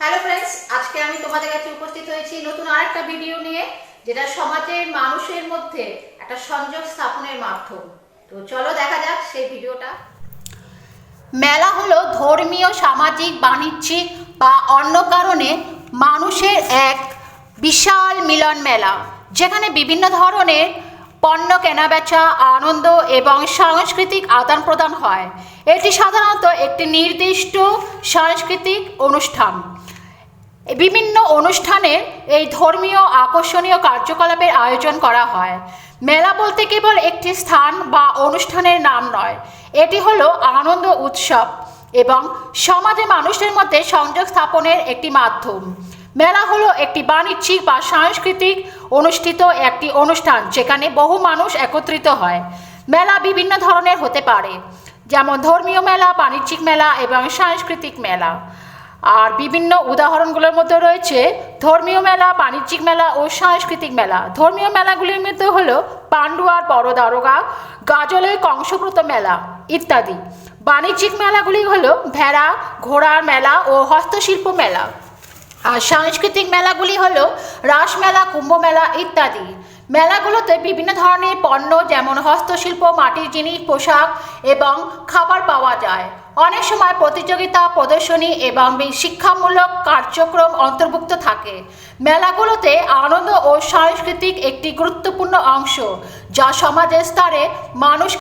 Hello friends, আজকে আমি তোমাদের কাছে উপস্থিত হয়েছি নতুন আরেকটা ভিডিও নিয়ে, যেটা সমাজের মানুষের মধ্যে একটা সংযোগ স্থাপনের মাধ্যম। তো চলো দেখা যাক সেই ভিডিওটা। মেলা হলো ধর্মীয়, সামাজিক, বাণিজ্যিক বা অন্য কারণে মানুষের এক বিশাল মিলন মেলা, যেখানে বিভিন্ন ধরনের পণ্য কেনাবেচা, আনন্দ এবং সাংস্কৃতিক আদান প্রদান হয়। এটি সাধারণত একটি নির্দিষ্ট সাংস্কৃতিক অনুষ্ঠান। বিভিন্ন অনুষ্ঠানে এই ধর্মীয় আকর্ষণীয় কার্যকলাপের আয়োজন করা হয়। মেলা বলতে কেবল একটি স্থান বা অনুষ্ঠানের নাম নয়, এটি হলো আনন্দ উৎসব এবং সমাজে মানুষের মধ্যে সংযোগ স্থাপনের একটি মাধ্যম। মেলা হলো একটি বাণিজ্যিক বা সাংস্কৃতিক অনুষ্ঠিত একটি অনুষ্ঠান, যেখানে বহু মানুষ একত্রিত হয়। মেলা বিভিন্ন ধরনের হতে পারে, যেমন ধর্মীয় মেলা, বাণিজ্যিক মেলা এবং সাংস্কৃতিক মেলা। আর বিভিন্ন উদাহরণগুলোর মধ্যে রয়েছে ধর্মীয় মেলা, বাণিজ্যিক মেলা ও সাংস্কৃতিক মেলা। ধর্মীয় মেলাগুলির মধ্যে হলো পান্ডুয়ার বড় দারোগা, গাজলের কংসব্রত মেলা ইত্যাদি। বাণিজ্যিক মেলাগুলি হলো ভেড়া, ঘোড়ার মেলা ও হস্তশিল্প মেলা। আর সাংস্কৃতিক মেলাগুলি হলো রাস মেলা, কুম্ভ মেলা ইত্যাদি। মেলাগুলোতে বিভিন্ন ধরনের পণ্য, যেমন হস্তশিল্প, মাটির জিনিস, পোশাক এবং খাবার পাওয়া যায়। অনেক সময় প্রতিযোগিতা, প্রদর্শনী এবং শিক্ষামূলক কার্যক্রম অন্তর্ভুক্ত থাকে। মেলাগুলোতে আনন্দ ও সাংস্কৃতিক একটি গুরুত্বপূর্ণ অংশ, যা সমাজের স্তরে মানুষ